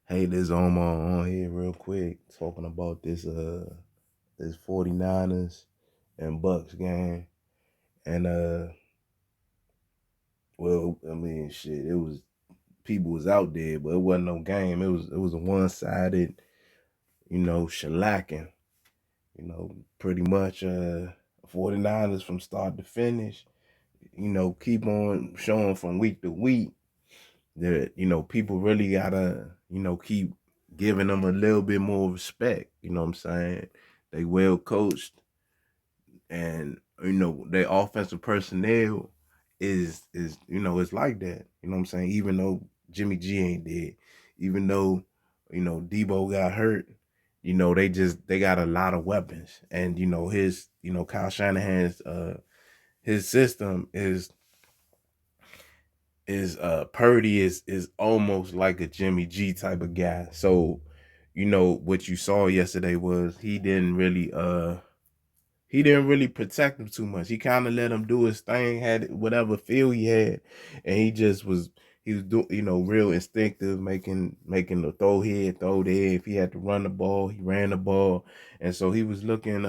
Hey, this on here real quick, talking about this 49ers and Bucks game. And well, I mean shit, it was people was out there, but it wasn't no game. It was a one-sided, shellacking. Pretty much 49ers from start to finish, keep on showing from week to week that, people really gotta, keep giving them a little bit more respect. You know what I'm saying? They well coached, and their offensive personnel is it's like that. You know what I'm saying? Even though Jimmy G ain't dead, even though Debo got hurt, they got a lot of weapons, and his Kyle Shanahan's his system is Purdy is almost like a Jimmy G type of guy. So, what you saw yesterday was he didn't really protect him too much. He kind of let him do his thing, had whatever feel he had, and he was doing real instinctive, making the throw here, throw there. If he had to run the ball, he ran the ball, and so he was looking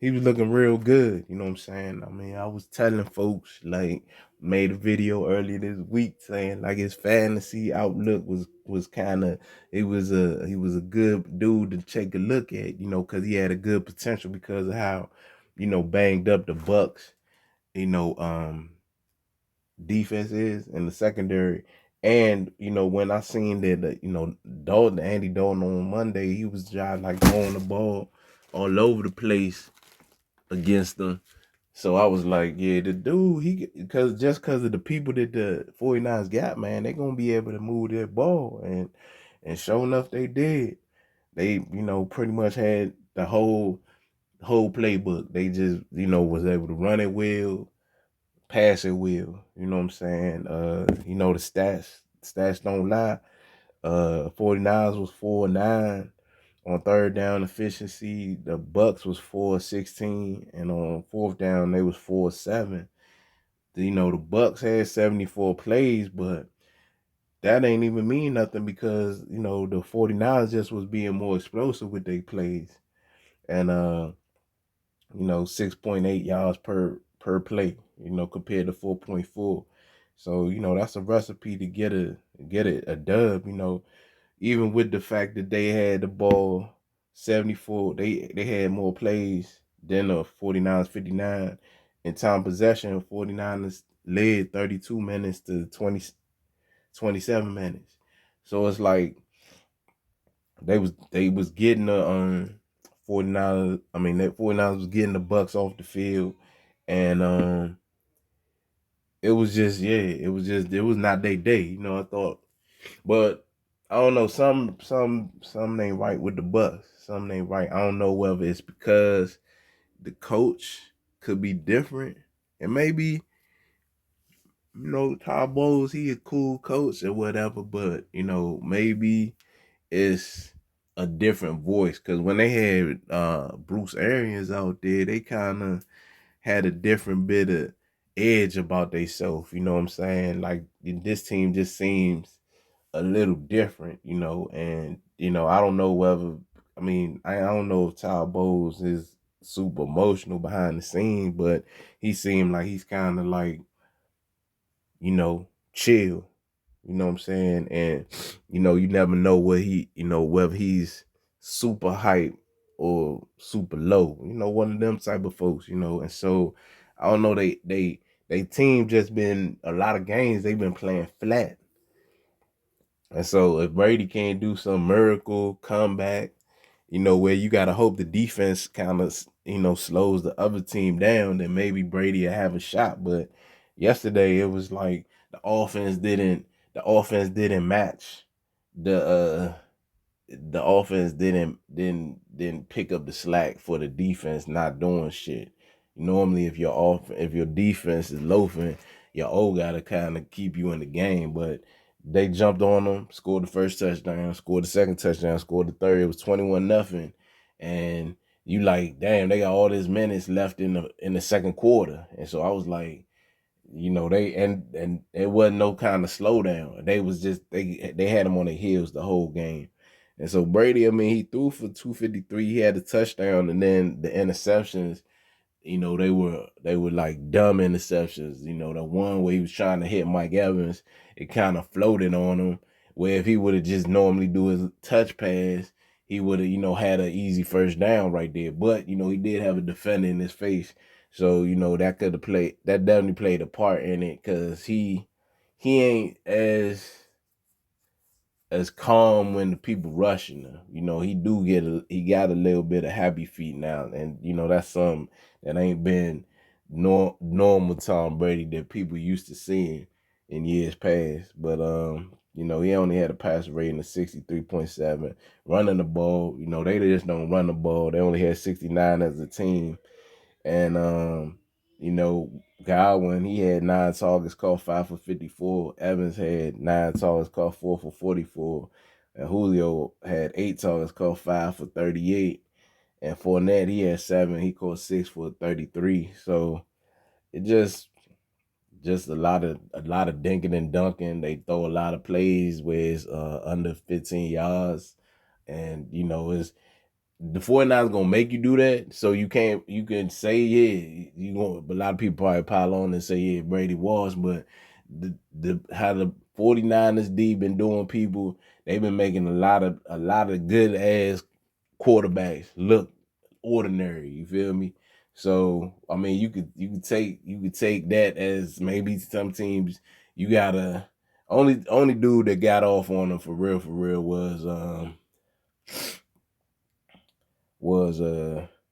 real good. You know what I'm saying? I mean, I was telling folks, like, made a video earlier this week saying like his fantasy outlook was kind of, he was a good dude to take a look at, because he had a good potential because of how banged up the Bucks, you know, um, defense is in the secondary. And when I seen that, Andy Dalton on Monday, he was just like throwing the ball all over the place against them. So I was like, yeah, the dude, because of the people that the 49ers got, man, they gonna be able to move that ball, and sure enough, they did. They pretty much had the whole playbook. They just was able to run it well, pass it well. You know what I'm saying? The stats don't lie. 49ers was 4-9 on third down efficiency. The Bucks was 4-16, and on fourth down they was 4-7. The Bucks had 74 plays, but that ain't even mean nothing because the 49ers just was being more explosive with their plays. And 6.8 yards per play, compared to 4.4. So, that's a recipe to get a dub, even with the fact that they had the ball 74, they had more plays than the 49ers 59. In time possession, 49ers led 32 minutes to 27 minutes. So it's like they was getting the 49ers, I mean that 49ers was getting the Bucks off the field, and it was not their day, I thought. But I don't know, some ain't right with the Bucks. Something ain't right. I don't know whether it's because the coach could be different, and maybe Todd Bowles, he a cool coach or whatever, but maybe it's a different voice, because when they had Bruce Arians out there, they kind of had a different bit of edge about themselves. You know what I'm saying? Like, this team just seems a little different, and I don't know whether, I don't know if Todd Bowles is super emotional behind the scenes, but he seemed like he's kind of like, chill. You know what I'm saying? And you never know what whether he's super hype or super low. One of them type of folks, and so I don't know, they team just been a lot of games they've been playing flat. And so if Brady can't do some miracle comeback, where you gotta hope the defense kind of slows the other team down, then maybe Brady will have a shot. But yesterday it was like the offense didn't match the offense didn't pick up the slack for the defense not doing shit. Normally, if your defense is loafing, your O gotta kind of keep you in the game. But they jumped on them, scored the first touchdown, scored the second touchdown, scored the third. It was 21-0, and you like, damn, they got all this minutes left in the second quarter. And so I was like, and it wasn't no kind of slowdown. They was just they had him on their heels the whole game. And so Brady, I mean, he threw for 253. He had a touchdown, and then the interceptions, they were like dumb interceptions. The one where he was trying to hit Mike Evans, it kind of floated on him. Where if he would have just normally do his touch pass, he would have, had an easy first down right there. But he did have a defender in his face, so that could have played. That definitely played a part in it because he ain't as calm when the people rushing him. He got a little bit of happy feet now, and that's something that ain't been normal Tom Brady that people used to seeing in years past. But he only had a passer rating of 63.7. Running the ball, they just don't run the ball. They only had 69 as a team. And Godwin, he had 9 targets, caught 5 for 54. Evans had 9 targets, caught 4 for 44. And Julio had 8 targets, caught 5 for 38. And Fournette, he had 7. He caught 6 for 33. So it just a lot of dinking and dunking. They throw a lot of plays where it's under 15 yards. And it's the 49ers gonna make you do that. So you can say, yeah, you going but a lot of people probably pile on and say, yeah, Brady was, but the how the 49ers D been doing people, they've been making a lot of good ass quarterbacks look ordinary. You feel me? So I mean, you could take that as maybe some teams you gotta only dude that got off on them for real was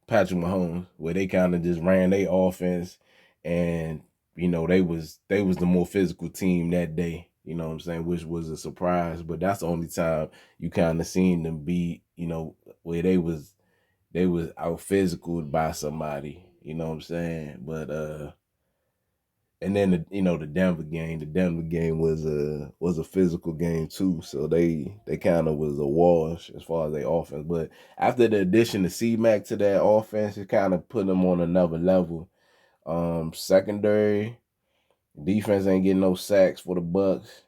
Patrick Mahomes, where they kind of just ran their offense, and they was the more physical team that day. You know what I'm saying? Which was a surprise, but that's the only time you kind of seen them be, where they was out physical by somebody. You know what I'm saying? But and then the Denver game was a physical game too. So they kind of was a wash as far as their offense. But after the addition of C-Mac to that offense, it kind of put them on another level. Secondary defense ain't getting no sacks for the Bucks,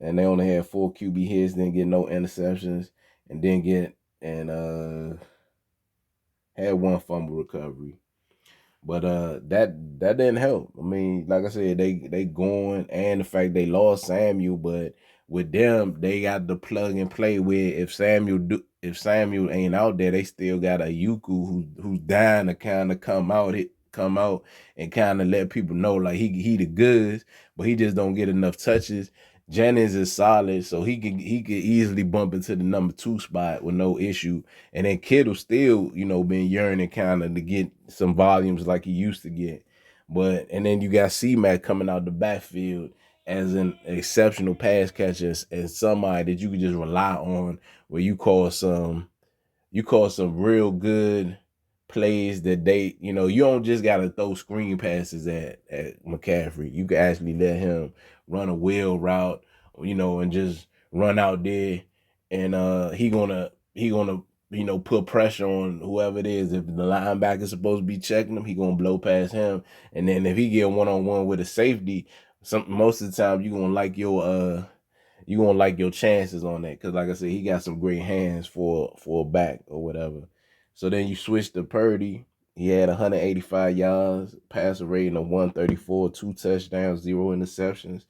and they only had 4 QB hits, didn't get no interceptions, and didn't get and had one fumble recovery. But that didn't help. I mean, like I said, they going, and the fact they lost Samuel, but with them, they got the plug and play where if Samuel ain't out there, they still got a Yuku who's dying to kind of come out and kind of let people know like he the goods, but he just don't get enough touches. Jennings is solid, so he could easily bump into the number 2 spot with no issue. And then Kittle still, been yearning kind of to get some volumes like he used to get. And then you got C-Mac coming out the backfield as an exceptional pass catcher and somebody that you could just rely on where you call some real good plays that you don't just gotta throw screen passes at McCaffrey. You can actually let him run a wheel route, and just run out there, and he gonna put pressure on whoever it is. If the linebacker is supposed to be checking him, he gonna blow past him, and then if he get 1-on-1 with a safety, most of the time you gonna like your chances on that because, like I said, he got some great hands for a back or whatever. So then you switch to Purdy. He had 185 yards, passer rating of 134, 2 touchdowns, 0 interceptions.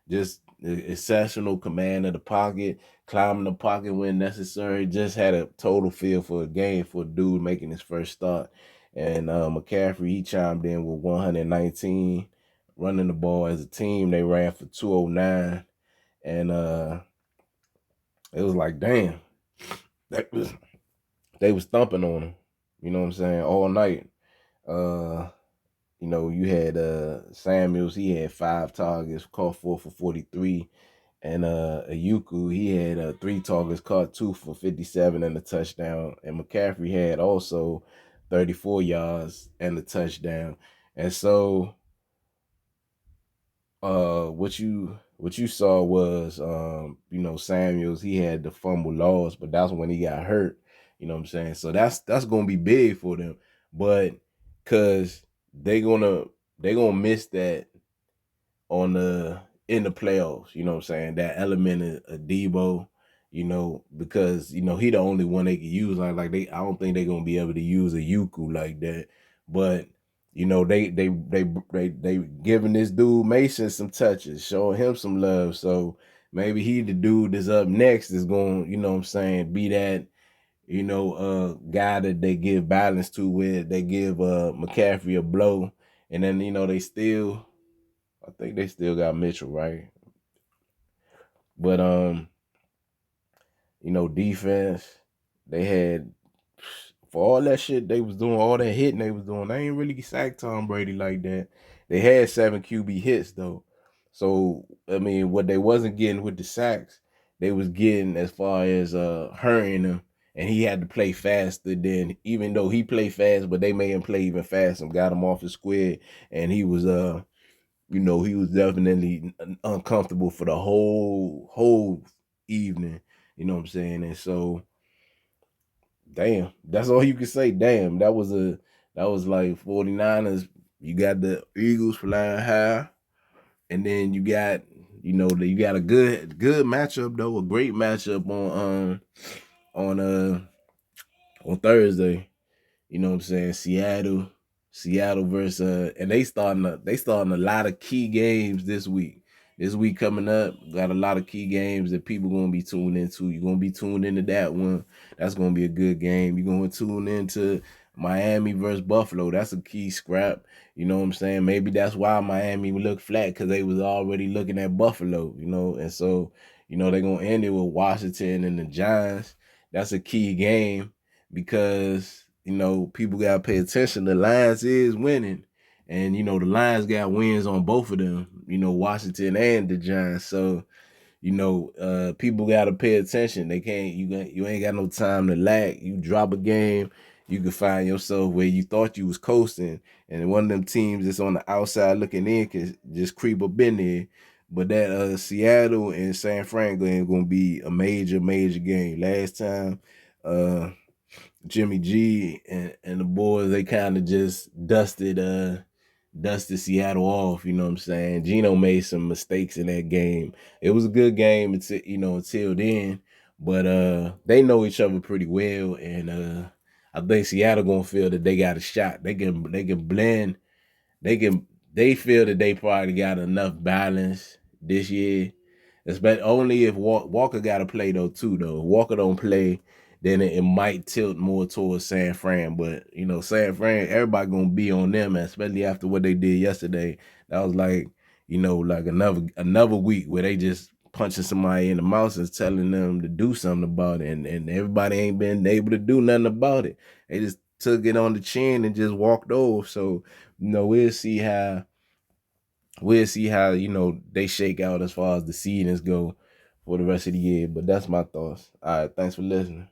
Just exceptional command of the pocket, climbing the pocket when necessary. Just had a total feel for a game for a dude making his first start. And McCaffrey, he chimed in with 119, running the ball as a team. They ran for 209. And it was like, damn, that was they was thumping on him. You know what I'm saying? All night. Uh, you had Samuels, he had 5 targets, caught 4 for 43. And Ayuku, he had 3 targets, caught 2 for 57 and a touchdown. And McCaffrey had also 34 yards and a touchdown. And so what you saw was Samuels, he had the fumble loss, but that's when he got hurt. You know what I'm saying? So that's gonna be big for them. But cause they gonna miss that on the in the playoffs. You know what I'm saying? That element of Debo, because he the only one they can use. Like I don't think they're gonna be able to use a Yuku like that. But they giving this dude Mason some touches, showing him some love. So maybe he the dude that's up next is going, what I'm saying, be that guy that they give balance to, with they give McCaffrey a blow, and then I think they still got Mitchell, right? But defense, they had, for all that shit they was doing, all that hitting they was doing, they ain't really sacked Tom Brady like that. They had 7 QB hits though. So I mean, what they wasn't getting with the sacks, they was getting as far as hurrying him, and he had to play faster than, even though he played fast, but they made him play even faster and got him off his square, and he was he was definitely uncomfortable for the whole evening. You know what I'm saying? And so, damn, that's all you can say. Damn, that was like 49ers. You got the Eagles flying high, and then you got you got a good matchup though, a great matchup on on Thursday. You know what I'm saying? Seattle versus and they starting a lot of key games this week. This week coming up, got a lot of key games that people gonna be tuned into. You're gonna be tuned into that one. That's gonna be a good game. You're gonna tune into Miami versus Buffalo. That's a key scrap. You know what I'm saying? Maybe that's why Miami looked flat, because they was already looking at Buffalo, and so, they're gonna end it with Washington and the Giants. That's a key game because people gotta pay attention. The Lions is winning, and the Lions got wins on both of them. Washington and the Giants. So people gotta pay attention. They can't. You ain't got no time to lag. You drop a game, you can find yourself where you thought you was coasting, and one of them teams that's on the outside looking in can just creep up in there. But that Seattle and San Fran game gonna be a major game. Last time, Jimmy G and the boys, they kind of just dusted Seattle off, you know what I'm saying? Gino made some mistakes in that game. It was a good game until then, but they know each other pretty well, and I think Seattle gonna feel that they got a shot. They can blend. They feel that they probably got enough balance this year. Especially only if Walker got to play though too. Though if Walker don't play, then it might tilt more towards San Fran. But San Fran, everybody gonna be on them, especially after what they did yesterday. That was like like another week where they just punching somebody in the mouth and telling them to do something about it, and everybody ain't been able to do nothing about it. They just took it on the chin and just walked over. So we'll see how they shake out as far as the seedings go for the rest of the year. But that's my thoughts. All right, thanks for listening.